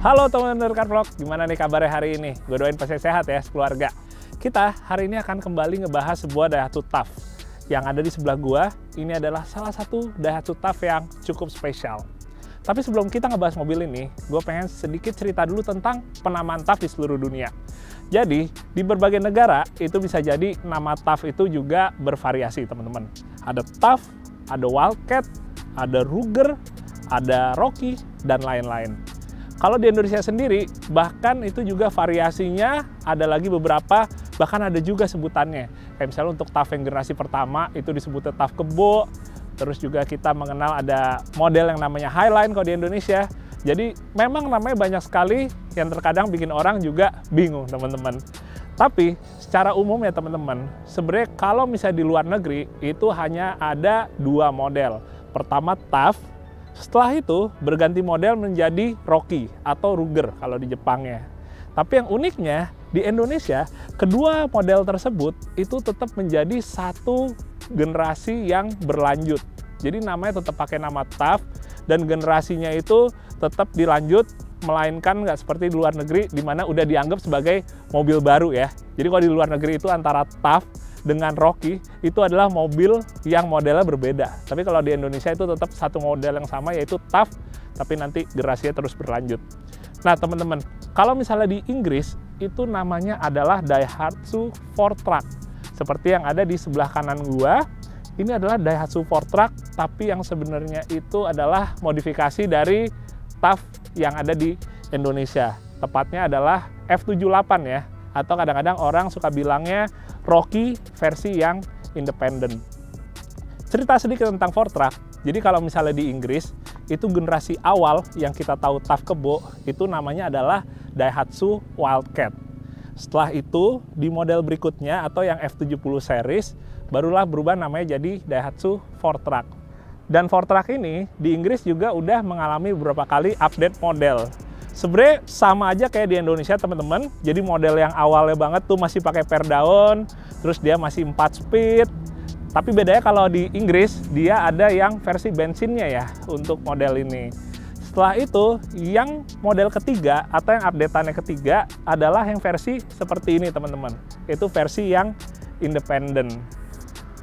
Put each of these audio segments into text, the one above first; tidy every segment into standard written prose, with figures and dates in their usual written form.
Halo teman-teman Car Vlog, gimana nih kabarnya hari ini? Gue doain pasti sehat ya keluarga. Kita hari ini akan kembali ngebahas sebuah Daihatsu TAF. Yang ada di sebelah gua, ini adalah salah satu Daihatsu TAF yang cukup spesial. Tapi sebelum kita ngebahas mobil ini, gue pengen sedikit cerita dulu tentang penamaan TAF di seluruh dunia. Jadi, di berbagai negara, itu bisa jadi nama TAF itu juga bervariasi teman-teman. Ada TAF, ada Wildcat, ada Ruger, ada Rocky, dan lain-lain. Kalau di Indonesia sendiri, bahkan itu juga variasinya ada lagi beberapa, bahkan ada juga sebutannya. Kayak misalnya untuk TAF yang generasi pertama, itu disebutnya TAF Kebo. Terus juga kita mengenal ada model yang namanya Highline kalau di Indonesia. Jadi memang namanya banyak sekali yang terkadang bikin orang juga bingung teman-teman. Tapi secara umum ya teman-teman, sebenarnya kalau misalnya di luar negeri, itu hanya ada dua model. Pertama TAF, setelah itu berganti model menjadi Rocky atau Ruger kalau di Jepangnya. Tapi yang uniknya di Indonesia, kedua model tersebut itu tetap menjadi satu generasi yang berlanjut. Jadi namanya tetap pakai nama TAF dan generasinya itu tetap dilanjut, melainkan nggak seperti di luar negeri di mana udah dianggap sebagai mobil baru ya. Jadi kalau di luar negeri itu antara TAF dengan Rocky itu adalah mobil yang modelnya berbeda. Tapi kalau di Indonesia itu tetap satu model yang sama yaitu TAF, tapi nanti generasinya terus berlanjut. Nah teman-teman, kalau misalnya di Inggris itu namanya adalah Daihatsu 4Truck. Seperti yang ada di sebelah kanan gua, ini adalah Daihatsu 4Truck, tapi yang sebenarnya itu adalah modifikasi dari TAF yang ada di Indonesia. Tepatnya adalah F78 ya, atau kadang-kadang orang suka bilangnya Rocky versi yang independen. Cerita sedikit tentang 4Truck. Jadi kalau misalnya di Inggris, itu generasi awal yang kita tahu TAF Kebo, itu namanya adalah Daihatsu Wildcat. Setelah itu, di model berikutnya atau yang F70 series, barulah berubah namanya jadi Daihatsu 4Truck. Dan 4Truck ini di Inggris juga udah mengalami beberapa kali update model. Sebenarnya sama aja kayak di Indonesia teman-teman. Jadi model yang awalnya banget tuh masih pakai per daun, terus dia masih 4 speed. Tapi bedanya kalau di Inggris dia ada yang versi bensinnya ya untuk model ini. Setelah itu yang model ketiga atau yang update-annya ketiga adalah yang versi seperti ini teman-teman. Itu versi yang independen.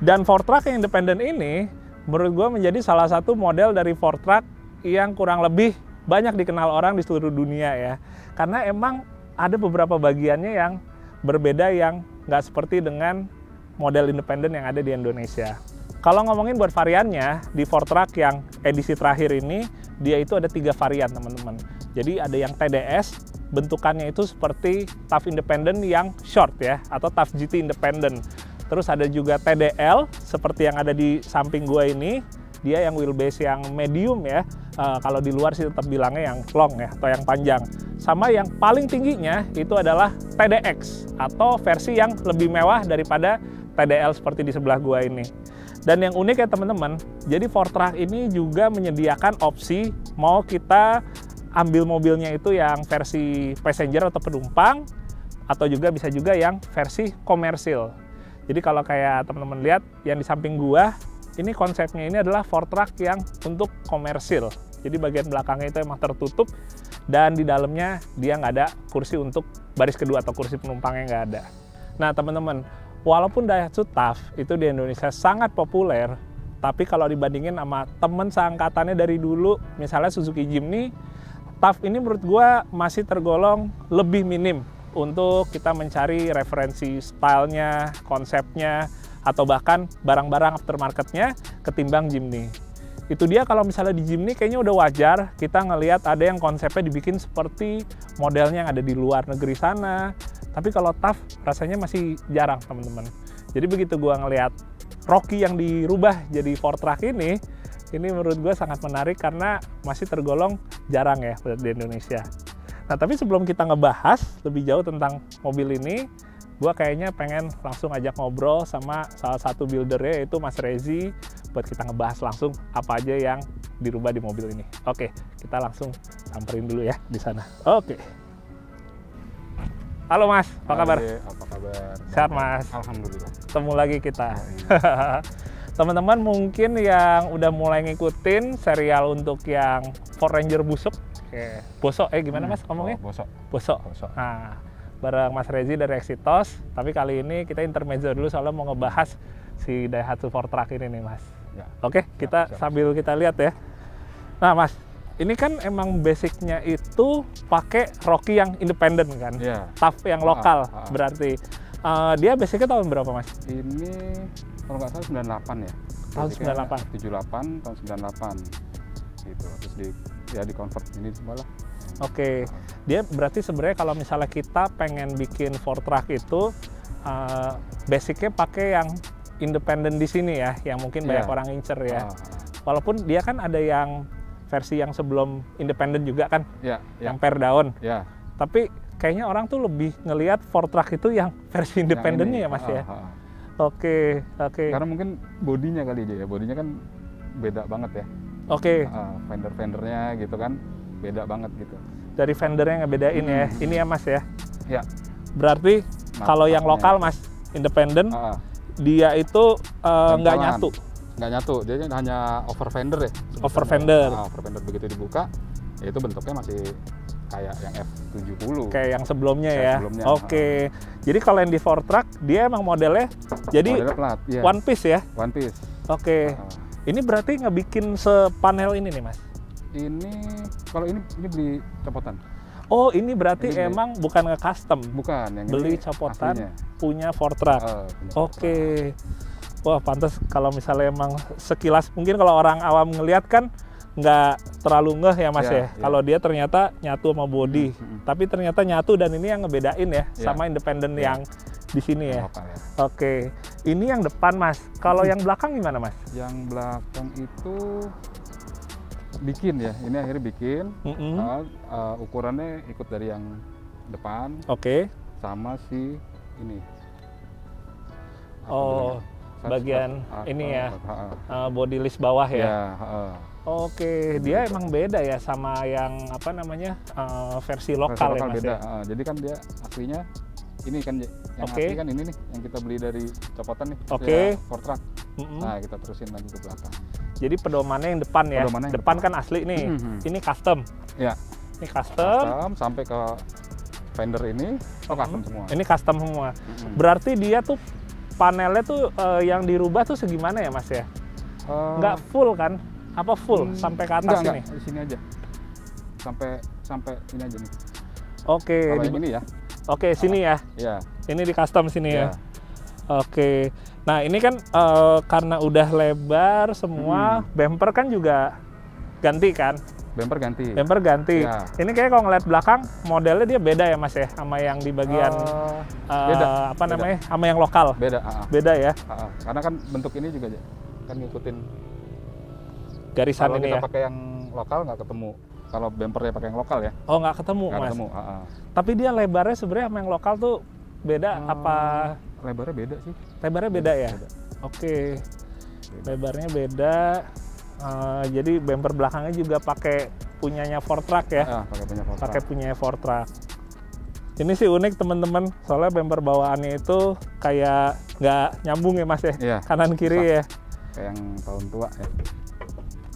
Dan 4Truck yang independen ini menurut gue menjadi salah satu model dari 4Truck yang kurang lebih banyak dikenal orang di seluruh dunia ya. Karena emang ada beberapa bagiannya yang berbeda yang nggak seperti dengan model independen yang ada di Indonesia. Kalau ngomongin buat variannya, di 4Truck yang edisi terakhir ini, dia itu ada 3 varian teman-teman. Jadi ada yang TDS, bentukannya itu seperti TAF independen yang short ya, atau TAF GT independen. Terus ada juga TDL, seperti yang ada di samping gua ini, dia yang wheelbase yang medium ya. Kalau di luar sih tetap bilangnya yang long ya, atau yang panjang. Sama yang paling tingginya itu adalah TDX, atau versi yang lebih mewah daripada TDL seperti di sebelah gua ini. Dan yang unik ya teman-teman, jadi 4Truck ini juga menyediakan opsi mau kita ambil mobilnya itu yang versi passenger atau penumpang, atau juga bisa juga yang versi komersil. Jadi kalau kayak teman-teman lihat yang di samping gua, ini konsepnya ini adalah 4Truck yang untuk komersil. Jadi bagian belakangnya itu emang tertutup dan di dalamnya dia nggak ada kursi untuk baris kedua atau kursi penumpangnya nggak ada. Nah teman-teman, walaupun Daihatsu TAF itu di Indonesia sangat populer, tapi kalau dibandingin sama temen seangkatannya dari dulu, misalnya Suzuki Jimny, TAF ini menurut gua masih tergolong lebih minim untuk kita mencari referensi stylenya, konsepnya, atau bahkan barang-barang aftermarketnya ketimbang Jimny. Itu dia kalau misalnya di Jimny kayaknya udah wajar kita ngelihat ada yang konsepnya dibikin seperti modelnya yang ada di luar negeri sana. Tapi kalau TAF rasanya masih jarang teman-teman. Jadi begitu gua ngelihat Rocky yang dirubah jadi 4Truck ini menurut gua sangat menarik karena masih tergolong jarang ya di Indonesia. Nah tapi sebelum kita ngebahas lebih jauh tentang mobil ini, gua kayaknya pengen langsung ajak ngobrol sama salah satu buildernya yaitu Mas Rezi buat kita ngebahas langsung apa aja yang dirubah di mobil ini. Oke, kita langsung samperin dulu ya di sana. Oke. Halo Mas, apa kabar? Apa kabar? Sehat Mas? Alhamdulillah. Ketemu lagi kita. Teman-teman mungkin yang udah mulai ngikutin serial untuk yang Ford Ranger busuk, Oke. Boso, gimana Mas ngomongnya? Boso. Boso. Nah, bareng Mas Rezi dari Exitos, tapi kali ini kita intermezzo dulu soalnya mau ngebahas si Daihatsu 4Truck ini nih Mas. Ya. Oke, kita sambil kita lihat ya. Nah Mas, ini kan emang basicnya itu pakai Rocky yang independen kan? Ya. TAF yang lokal berarti. Dia basicnya tahun berapa Mas? Ini kalau nggak salah 98 ya. Tahun 98? 78, tahun 98 gitu. Terus di convert ini semua lah. Oke, dia berarti sebenarnya kalau misalnya kita pengen bikin 4Truck itu basicnya pakai yang independen di sini ya, yang mungkin banyak orang incer ya. Walaupun dia kan ada yang versi yang sebelum independen juga kan, yang per daun. Tapi kayaknya orang tuh lebih ngelihat 4Truck itu yang versi independennya ya Mas ya. Oke. Karena mungkin bodinya kali aja ya, bodinya kan beda banget ya. Oke. Fender-fendernya gitu kan. Beda banget gitu. Dari vendornya ngebedain ya. Ini ya Mas ya. Ya. Berarti kalau yang lokal Mas, independen, dia itu nggak nyatu. Nggak nyatu, dia hanya over fender ya. Over fender. Over fender begitu dibuka, ya itu bentuknya masih kayak yang F70. Kayak yang sebelumnya ya. Oke. Jadi kalau yang di 4Truck, dia emang modelnya jadi plat, one piece ya. One piece. Oke. Ini berarti ngebikin sepanel ini nih Mas. Ini kalau ini beli copotan. Oh, ini berarti emang bukan nge-custom. Bukan, yang beli ini copotan aslinya. Punya 4Truck. Oke. Wah, pantas kalau misalnya emang sekilas mungkin kalau orang awam ngelihat kan nggak terlalu ngeh ya Mas ya. Kalau dia ternyata nyatu sama body. Tapi ternyata nyatu dan ini yang ngebedain ya sama independen yang di sini ya. Oke. Ini yang depan Mas. Kalau yang belakang gimana Mas? Yang belakang itu bikin ya, ini akhirnya bikin. Ukurannya ikut dari yang depan. Oke. Sama si ini. Bagian ini ya, body list bawah ya. Oke, dia emang beda ya sama yang apa namanya versi lokal ya Mas beda. ya. Jadi kan dia aslinya ini kan yang asli kan ini nih yang kita beli dari copotan nih. Oke. 4Truck. Nah, kita terusin lagi ke belakang. Jadi pedomannya yang depan ya. Depan kan asli nih. Ini custom. Ya. Ini custom sampai ke fender ini custom semua. Ini custom semua. Berarti dia tuh panelnya tuh yang dirubah tuh segimana ya Mas ya? Nggak full kan? Apa full sampai ke atas ini? Di sini aja. Sampai ini aja nih. Oke. Kalau yang ini ya. Oke, sini ya. Iya. Ini di custom sini ya. Oke. Nah, ini kan karena udah lebar semua, bumper kan juga ganti kan? Bumper ganti. Bumper ganti. Ya. Ini kayak kalau ngeliat belakang modelnya dia beda ya Mas ya, sama yang di bagian apa namanya, sama yang lokal. Beda. Beda ya. Karena kan bentuk ini juga kan ngikutin garisan kalau ini ya. Kalau kita pakai yang lokal nggak ketemu. Kalau bumpernya pakai yang lokal ya. Oh, nggak ketemu Mas. Ketemu. Tapi dia lebarnya sebenarnya sama yang lokal tuh beda apa? Lebarnya beda sih. Lebarnya beda ya. Beda. Oke. Lebarnya beda. Jadi bumper belakangnya juga pakai punyanya 4Truck ya? Pakai punyanya 4Truck. Ini sih unik teman-teman, soalnya bumper bawaannya itu kayak nggak nyambung ya Mas ya? Kanan kiri ya? Kayak yang tahun tua ya.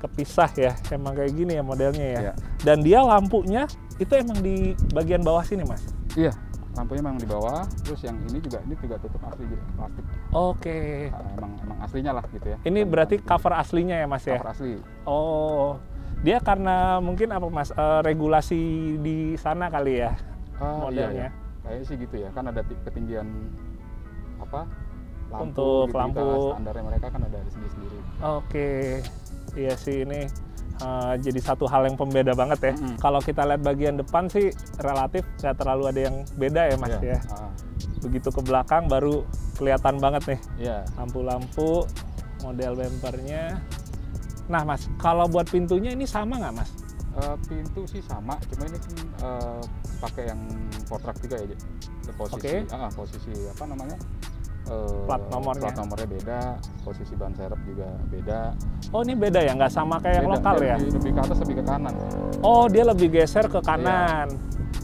Kepisah ya, emang kayak gini ya modelnya ya? Dan dia lampunya itu emang di bagian bawah sini Mas? Iya. Lampunya memang di bawah, terus yang ini juga tutup asli plastik. Oke. Emang aslinya lah gitu ya. Ini berarti cover aslinya ya Mas ya? Cover asli. Oh, dia karena mungkin apa Mas, regulasi di sana kali ya modelnya? Iya. Kayaknya sih gitu ya, kan ada ketinggian apa? Lampu, untuk gitu, lampu. Standarnya mereka kan ada sendiri-sendiri. Oke, iya sih ini. Jadi satu hal yang pembeda banget ya. Kalau kita lihat bagian depan sih relatif nggak terlalu ada yang beda ya Mas ya. Begitu ke belakang baru kelihatan banget nih. Lampu-lampu, model bumpernya. Nah Mas, kalau buat pintunya ini sama nggak Mas? Pintu sih sama, cuma ini kan pakai yang 4Truck juga ya. Posisi apa namanya? Plat nomornya beda, posisi ban serep juga beda. Oh ini beda ya, nggak sama kayak yang lokal ya? Lebih ke atas, lebih ke kanan. Oh dia lebih geser ke kanan.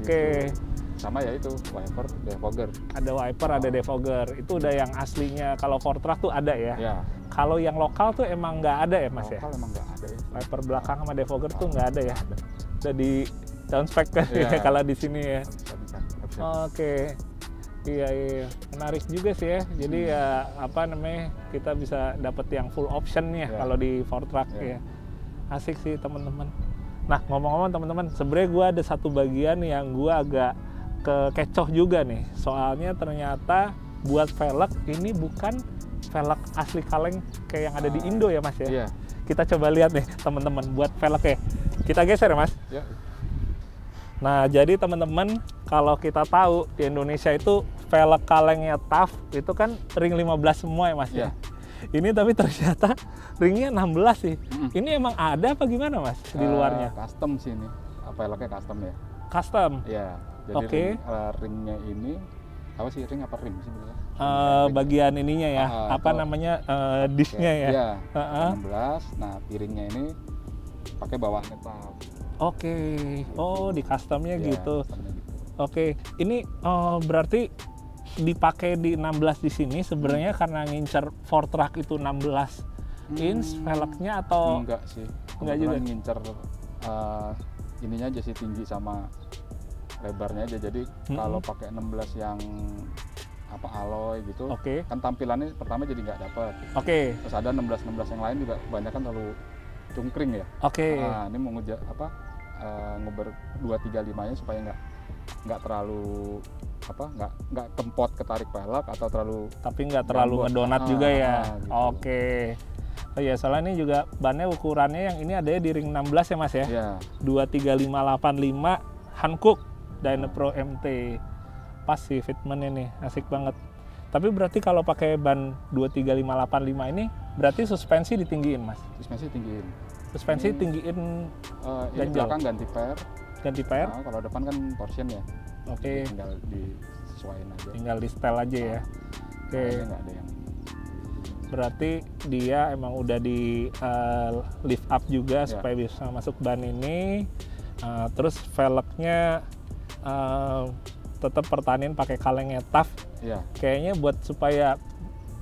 Oke. Sama ya itu, wiper, defogger. Ada wiper, ada defogger. Itu udah yang aslinya, kalau 4Truck tuh ada ya? Kalau yang lokal tuh emang nggak ada ya Mas ya? Lokal emang nggak ada ya. Wiper belakang sama defogger tuh nggak ada ya? Udah Downspec kan ya kalau di sini ya. Bisa. Oke. Iya. Menarik juga sih ya. Jadi ya apa namanya, kita bisa dapat yang full option ya kalau di Ford Truck ya. Asik sih teman-teman. Nah, ngomong-ngomong teman-teman, sebenarnya gue ada satu bagian yang gue agak kekecoh juga nih. Soalnya ternyata buat velg ini bukan velg asli kaleng kayak yang ada di Indo ya Mas ya. Iya. Kita coba lihat nih teman-teman buat velgnya. Kita geser ya Mas. Ya. Nah, jadi teman-teman, kalau kita tahu di Indonesia itu velg kalengnya TAF itu kan ring 15 semua ya Mas ya. Ini tapi ternyata ringnya 16 sih. Ini emang ada apa gimana Mas di luarnya? Custom sih ini. Velgnya custom ya. Custom? Iya. Jadi ringnya ini, apa sih ring apa rim sih? Bagian ininya ya, apa namanya, disknya ya? Iya, 16. Nah, piringnya ini pakai bawaannya TAF. Oke. Oh, di customnya gitu. Oke. Ini berarti dipakai di 16 di sini sebenarnya karena ngincer Ford Truck itu 16 inch velgnya atau enggak sih? Enggak juga. Ngincer ininya aja sih, tinggi sama lebarnya aja. Jadi kalau pakai 16 yang apa alloy gitu, kan tampilannya pertama jadi nggak dapat. Terus ada 16 yang lain juga banyak kan terlalu cungkring ya. Nah, ini mau nguber 235-nya supaya nggak terlalu nggak kempot ketarik velg atau terlalu, tapi nggak terlalu ngedonat juga ya. Gitu. Oh iya, soalnya ini juga bannya ukurannya yang ini ada di ring 16 ya Mas ya. 23585 Hankook Dynapro MT. Pas sih fitment ini, asik banget. Tapi berarti kalau pakai ban 23585 ini berarti suspensi ditinggiin Mas? Suspensi tinggiin ini belakang ganti per. Nah, kalau depan kan torsion ya. Tinggal disesuaikan aja. Tinggal di setel aja ya. Nggak ada yang. Berarti dia emang udah di lift up juga supaya bisa masuk ban ini. Terus velgnya tetap pertahanin pakai kalengnya TAF. Kayaknya buat supaya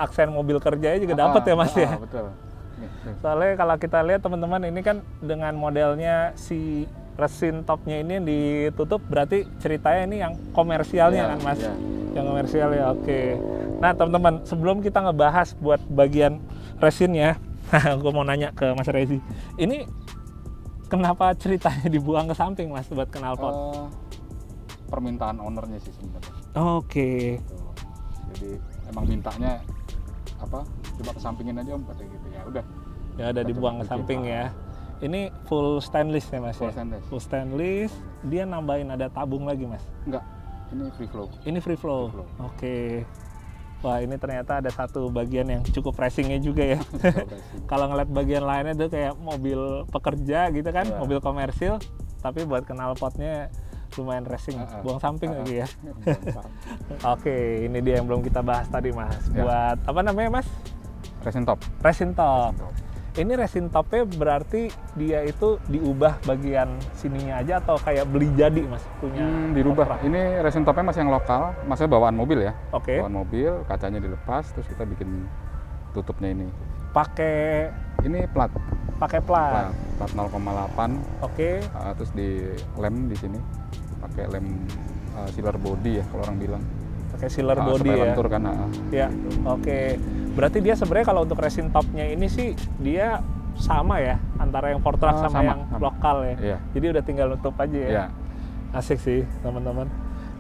aksen mobil kerjanya juga dapat ya Mas ya. Betul. Soalnya kalau kita lihat teman-teman, ini kan dengan modelnya si resin topnya ini yang ditutup, berarti ceritanya ini yang komersialnya kan Mas? Yang komersial ya, oke. Nah teman-teman, sebelum kita ngebahas buat bagian resinnya, gue mau nanya ke Mas Rezi, ini kenapa ceritanya dibuang ke samping Mas buat knalpot? Permintaan ownernya sih sebenarnya. Jadi emang mintanya coba kesampingin aja Om, katanya gitu. Ya udah. Ya udah dibuang ke samping ya. Ini full stainless ya Mas? Full stainless. Dia nambahin ada tabung lagi Mas? Enggak. Ini free flow. Ini free flow. Oke. Wah, ini ternyata ada satu bagian yang cukup racingnya juga ya. Kalau ngeliat bagian lainnya tuh kayak mobil pekerja gitu kan, mobil komersil, tapi buat knalpotnya lumayan racing. Buang samping lagi ya. Oke, ini dia yang belum kita bahas tadi Mas. Buat apa namanya Mas? Resin top. Ini resin topnya berarti dia itu diubah bagian sininya aja atau kayak beli jadi Mas punya? Dirubah. Ini resin topnya masih yang lokal, maksudnya bawaan mobil ya. Bawaan mobil, kacanya dilepas, terus kita bikin tutupnya ini. Pakai ini plat. Pakai plat 0,8. Terus di lem di sini pakai lem sealer body ya kalau orang bilang. Pakai sealer body ya. Lentur kan. Ya. Oke. Berarti dia sebenarnya kalau untuk resin topnya ini sih dia sama ya antara yang Ford Truck sama yang lokal ya. Jadi udah tinggal nutup aja ya. Asik sih teman-teman.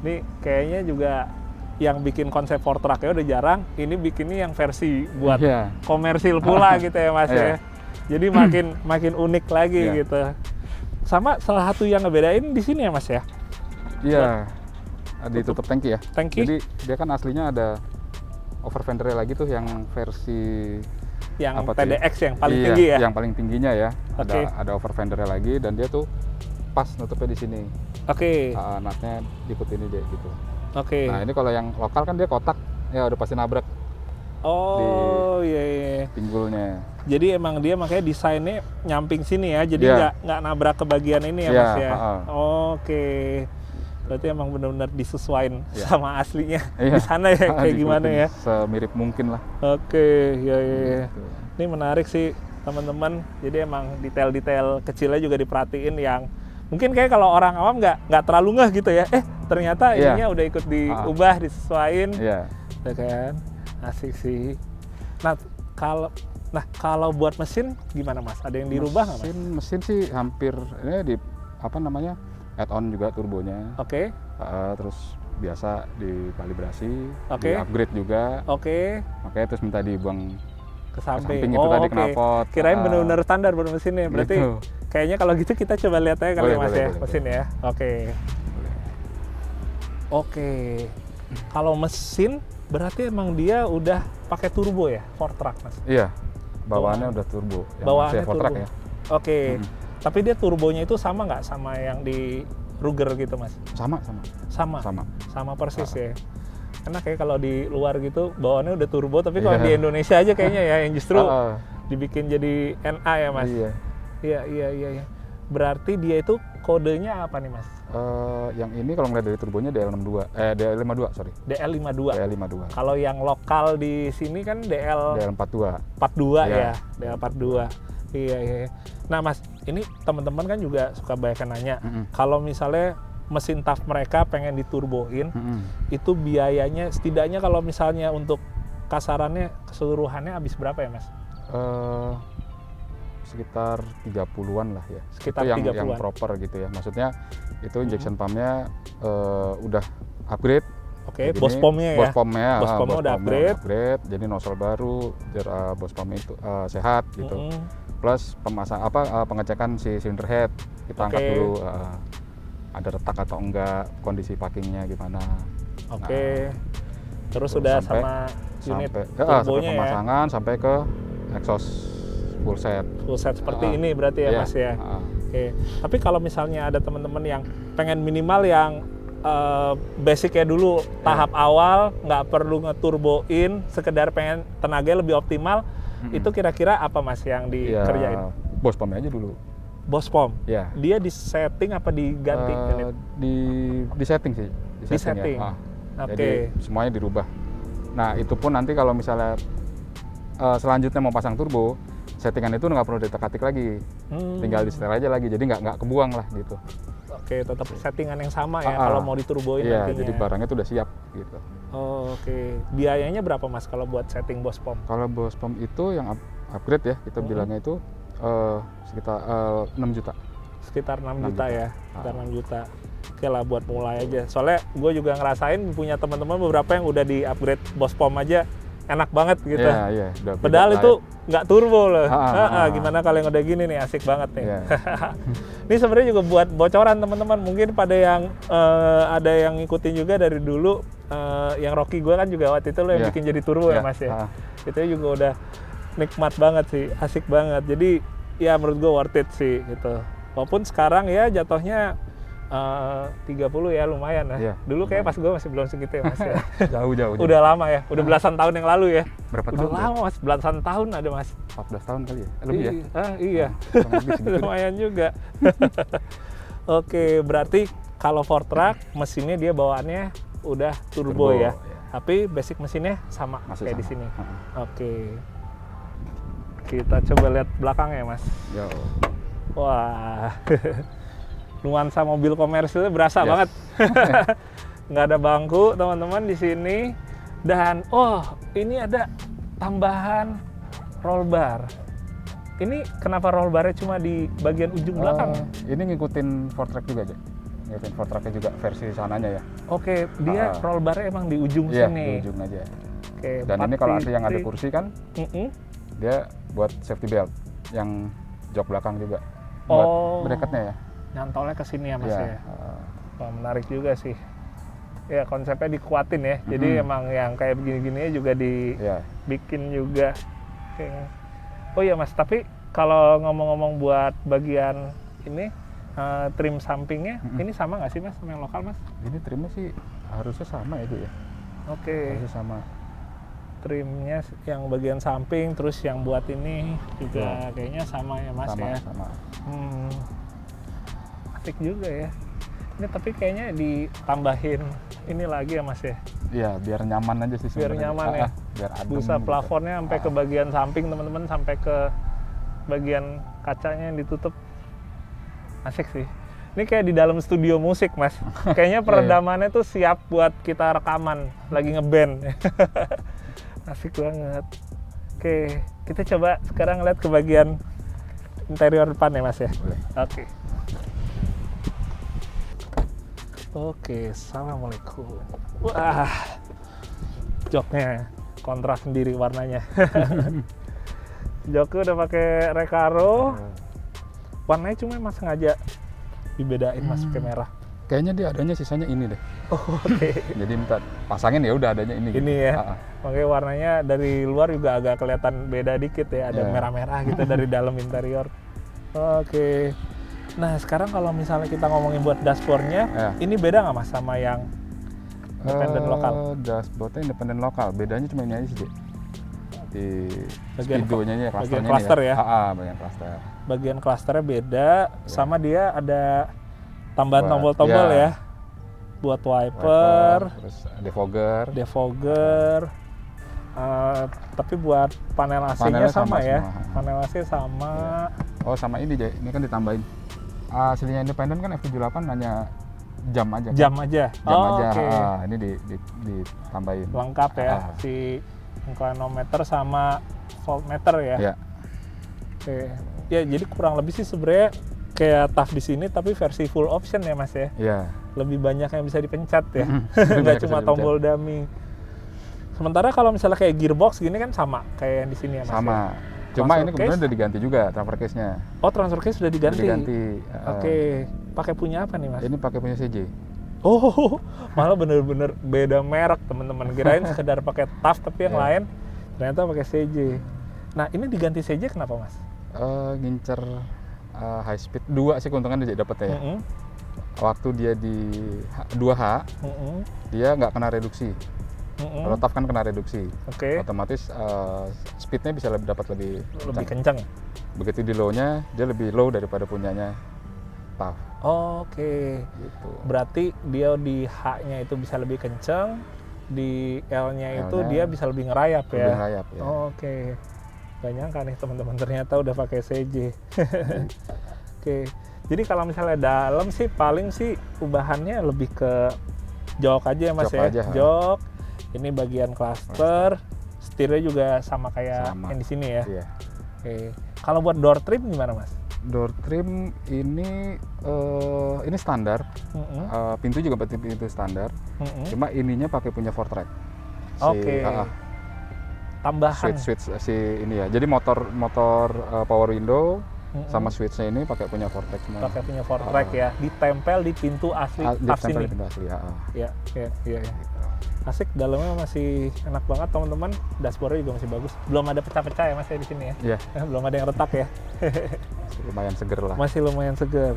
Ini kayaknya juga yang bikin konsep Ford Truck ya udah jarang. Ini bikinnya yang versi buat komersil pula gitu ya Mas ya. Jadi makin unik lagi gitu. Sama salah satu yang ngebedain di sini ya Mas ya. Iya. Ditutup tangki ya. Jadi dia kan aslinya ada over fender lagi tuh yang versi yang TDX yang paling tinggi ya. Yang paling tingginya ya. Ada over fendernya lagi dan dia tuh pas nutupnya di sini. Nutnya ikut ini deh gitu. Nah ini kalau yang lokal kan dia kotak ya udah pasti nabrak. Iya. Pinggulnya. Jadi emang dia makanya desainnya nyamping sini ya. Jadi nggak nabrak ke bagian ini ya Mas ya. Berarti emang benar-benar disesuaikan sama aslinya di sana ya, kayak gimana ya? Semirip mungkin lah. Ya. Ini menarik sih teman-teman. Jadi emang detail-detail kecilnya juga diperhatiin yang Mungkin kayak kalau orang awam nggak terlalu ngeh gitu ya. Ternyata ininya udah ikut diubah, disesuaiin. Iya. Ya kan? Asik sih. Nah, kalau buat mesin gimana Mas? Ada yang dirubah nggak Mas? Mesin sih hampir ini add-on juga turbonya. Oke. Terus biasa dikalibrasi, di-upgrade juga. Makanya terus minta dibuang ke samping. Itu tadi knalpot. Kirain benar-benar standar buat mesinnya. Berarti gitu. Kayaknya kalau gitu kita coba lihat aja kali Mas ya mesin ya. Oke. Kalau mesin berarti emang dia udah pakai turbo ya, 4-track Mas? Iya. Bawaannya udah turbo. Bawaannya turbo. Ya. Tapi dia turbonya itu sama nggak sama yang di Ruger gitu Mas? Sama persis ya. Karena kayak kalau di luar gitu bawaannya udah turbo, tapi kalau di Indonesia aja kayaknya ya yang justru dibikin jadi NA ya Mas? Iya. Berarti dia itu kodenya apa nih Mas? Yang ini kalau ngeliat dari turbonya DL52, sorry. DL52. Kalau yang lokal di sini kan DL42 ya, DL42. Iya. Nah Mas, ini teman-teman kan juga suka banyak yang nanya, kalau misalnya mesin TAF mereka pengen diturboin, itu biayanya setidaknya kalau misalnya untuk kasarannya keseluruhannya habis berapa ya Mas? Sekitar 30-an lah ya. Sekitar itu yang proper gitu ya. Maksudnya itu injection pumpnya udah upgrade. Bos pumpnya ya. Bos pumpnya udah upgrade. Jadi nozzle baru, bos pumpnya itu sehat gitu. Plus pengecekan si cylinder head, kita angkat dulu ada retak atau enggak, kondisi packingnya gimana. Terus sudah sama unit turbonya pemasangan sampai ke exhaust full set seperti ini berarti ya Mas ya. Tapi kalau misalnya ada teman-teman yang pengen minimal yang basicnya dulu tahap awal, nggak perlu ngeturboin, sekedar pengen tenaganya lebih optimal, itu kira-kira apa Mas yang dikerjain? Bos pumpnya aja dulu. Bos pump? Ya. Dia di setting apa diganti? Di setting sih. Di setting. Ya. Jadi semuanya dirubah. Nah itu pun nanti kalau misalnya selanjutnya mau pasang turbo, settingan itu nggak perlu ditekan-tekan lagi, tinggal di setel aja lagi, jadi nggak kebuang lah gitu. Tetap settingan yang sama ya kalau mau diturboin nantinya. Jadi barangnya itu udah siap gitu. Biayanya berapa Mas kalau buat setting bos pump? Kalau bos pump itu yang upgrade ya, kita bilangnya itu sekitar 6 juta. Sekitar 6 juta ya, sekitar 6 juta. Oke lah buat mulai aja. Soalnya gue juga ngerasain punya teman-teman beberapa yang udah di upgrade bos pump aja enak banget gitu. Padahal itu nggak turbo loh. Gimana kalau yang udah gini nih, asik banget nih. Ini sebenarnya juga buat bocoran teman-teman. Mungkin pada yang ada yang ngikutin juga dari dulu, yang Rocky gue kan juga waktu itu lo yang bikin jadi turbo ya Mas ya. Itu juga udah nikmat banget sih, asik banget. Jadi ya menurut gue worth it sih gitu. Walaupun sekarang ya jatuhnya 30 ya lumayan ya. Dulu kayak pas gue masih belum segitu ya Mas ya. Jauh. Udah lama ya, udah belasan tahun yang lalu ya. Berapa udah tahun? Lama Mas, belasan tahun ada Mas. 14 tahun kali ya? Lebih ya? Iya. Lumayan juga. Berarti kalau 4-track mesinnya dia bawaannya udah turbo ya. Tapi basic mesinnya sama masih kayak di sini. Kita coba lihat belakangnya Mas. Wah. Nuansa mobil komersil berasa banget. Nggak ada bangku teman-teman di sini, dan ini ada tambahan roll bar. Ini kenapa roll barnya cuma di bagian ujung belakang? Ini ngikutin 4-track juga aja. Ngikutin 4-tracknya juga versi sananya ya. Dia roll barnya emang di ujung sini. Di ujung aja. Dan ini kalau yang ada kursi kan, dia buat safety belt yang jok belakang juga. Buat bracketnya ya. Nyantolnya ke sini ya Mas ya. Wah, menarik juga sih. Ya konsepnya dikuatin ya. Jadi emang yang kayak begini-gini juga dibikin juga. Oh iya Mas, tapi kalau ngomong-ngomong buat bagian ini trim sampingnya, ini sama nggak sih Mas sama yang lokal Mas? Ini trimnya sih harusnya sama itu ya. Harusnya sama. Trimnya yang bagian samping, terus yang buat ini juga kayaknya sama ya Mas ya. Sama. Asik juga ya. Ini tapi kayaknya ditambahin ini lagi ya Mas ya? Iya, biar nyaman aja sih sebenarnya. Biar nyaman ya? Biar adem. Busa plafonnya sampai ke bagian samping teman-teman, sampai ke bagian kacanya yang ditutup. Asik sih. Ini kayak di dalam studio musik, Mas. Kayaknya peredamannya tuh siap buat kita rekaman, lagi ngeband. Asik banget. Oke, kita coba sekarang lihat ke bagian interior depan ya, Mas ya. Boleh. Oke. Oke, assalamualaikum. Wah, joknya kontras sendiri warnanya. Joknya udah pakai Recaro. Warnanya cuma emang sengaja dibedain Mas pakai merah. Kayaknya dia adanya sisanya ini deh. Oh, oke. Jadi minta pasangin ya udah adanya ini. Ini gitu. ya. Makanya warnanya dari luar juga agak kelihatan beda dikit ya. Ada merah-merah gitu dari dalam interior. Oke. Nah sekarang kalau misalnya kita ngomongin buat dashboardnya, ini beda nggak Mas sama yang independen lokal? Dashboardnya independen lokal. Bedanya cuma ini aja sih. Di bagian speedonya bagian cluster ya. Bagian cluster. Bagian clusternya beda, sama dia ada tambahan tombol-tombol ya. Buat wiper, terus defogger. Tapi buat panel AC-nya sama ya. Panel AC sama. Oh, sama ini kan ditambahin. Aslinya independen kan F78 hanya jam aja. Jam aja. Okay. Ini ditambahin. Lengkap ya, si inclinometer sama voltmeter ya. Iya. Oke. Ya, jadi kurang lebih sih sebenarnya kayak TAF di sini tapi versi full option ya Mas ya. Iya. Lebih banyak yang bisa dipencet ya. Nggak cuma tombol dummy. Sementara kalau misalnya kayak gearbox gini kan sama kayak yang di sini ya Mas. Sama. Ya? Cuma ini kemudian udah diganti juga transfer case-nya. Oh, transfer case sudah diganti. Oke. Pakai punya apa nih Mas? Ini pakai punya CJ. Oh, malah bener-bener beda merek teman-teman. Kirain sekedar pakai TAF tapi yang lain ternyata pakai CJ. Nah, ini diganti CJ kenapa Mas? Ngincer high speed 2 sih keuntungan dia dapat ya. Waktu dia di 2H, dia nggak kena reduksi. Kalau TAF kan kena reduksi. Otomatis speednya bisa dapat lebih kencang. Begitu di low-nya dia lebih low daripada punyanya TAF. Gitu. Berarti dia di H-nya itu bisa lebih kencang, di L-nya itu dia bisa lebih ngerayap ya. Lebih ngerayap ya. Gak nyangka nih teman-teman ternyata udah pakai CJ. Jadi kalau misalnya dalam sih paling sih ubahannya lebih ke jok aja ya Mas ya. Jok. Ini bagian cluster, setirnya juga sama kayak yang di sini ya. Iya. Kalau buat door trim gimana Mas? Door trim ini standar. Pintu juga pintu standar. Cuma ininya pakai punya Fortrack. Tambahan switch si ini ya. Jadi motor power window sama switchnya ini pakai punya Fortrack semua. Pakai punya Fortrack ya. Ditempel di pintu asli TAF sini. Di pintu asli Iya. Asik, dalamnya masih enak banget teman-teman. Dashboardnya juga masih bagus. Belum ada pecah-pecah ya Mas ya di sini ya. Iya. Belum ada yang retak ya. Lumayan seger lah. Masih lumayan seger.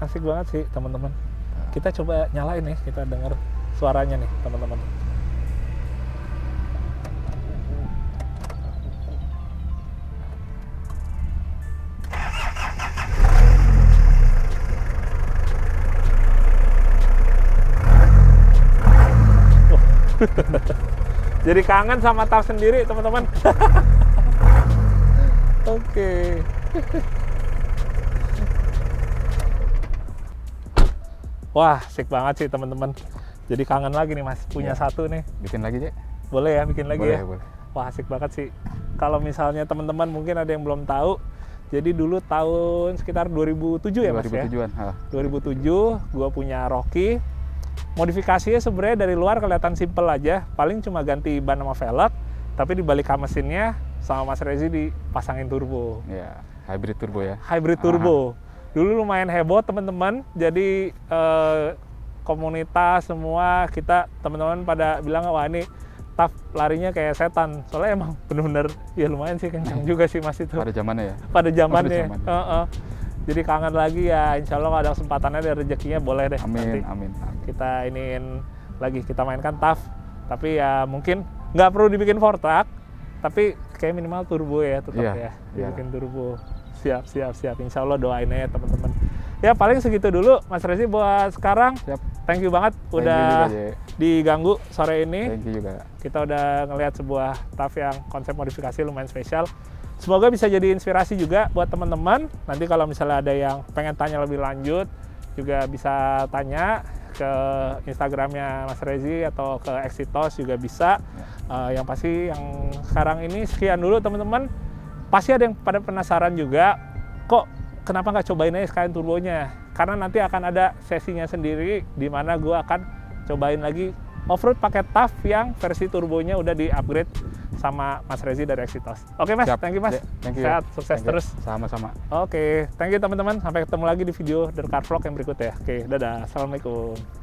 Asik banget sih teman-teman. Kita coba nyalain nih, kita dengar suaranya nih teman-teman. Jadi kangen sama TAF sendiri teman-teman. Oke. Wah, asik banget sih teman-teman. Jadi kangen lagi nih Mas, punya satu nih. Bikin lagi Cek? Boleh ya, bikin lagi ya? Boleh. Wah, asik banget sih. Kalau misalnya teman-teman mungkin ada yang belum tahu, jadi dulu tahun sekitar 2007 ya Mas ya? 2007, gua punya Rocky. Modifikasinya sebenarnya dari luar kelihatan simple aja, paling cuma ganti ban sama velg, tapi di balik mesinnya sama Mas Rezi dipasangin turbo. Ya, hybrid turbo ya. Hybrid turbo. Dulu lumayan heboh teman-teman, jadi komunitas semua kita teman-teman pada bilang wah ini TAF larinya kayak setan, soalnya emang bener-bener ya lumayan sih kencang juga sih Mas itu. Pada zamannya ya. Pada zamannya. Jadi kangen lagi ya, insya Allah kalau ada kesempatannya dan rezekinya boleh deh. Amin. Kita iniin lagi, kita mainkan TAF. Tapi ya mungkin nggak perlu dibikin Fortrack, tapi kayak minimal turbo ya tetap ya. Dibikin turbo. Siap. Insya Allah doain ya teman-teman. Ya paling segitu dulu Mas Rezi buat sekarang. Siap. Thank you banget udah diganggu sore ini. Thank you juga. Kita udah ngelihat sebuah TAF yang konsep modifikasi lumayan spesial. Semoga bisa jadi inspirasi juga buat teman-teman. Nanti kalau misalnya ada yang pengen tanya lebih lanjut, juga bisa tanya ke Instagramnya Mas Rezi atau ke Exitos juga bisa. Yang pasti yang sekarang ini sekian dulu teman-teman. Pasti ada yang pada penasaran juga, kok kenapa nggak cobain aja sekalian turbonya? Karena nanti akan ada sesinya sendiri di mana gue akan cobain lagi off-road pakai TAF yang versi turbonya udah di-upgrade sama Mas Rezi dari Exitos. Oke Mas, thank you Mas. Sehat, sukses terus. Sama-sama. Oke, thank you teman-teman. Sampai ketemu lagi di video The Car Vlog yang berikutnya. Oke, dadah. Assalamualaikum.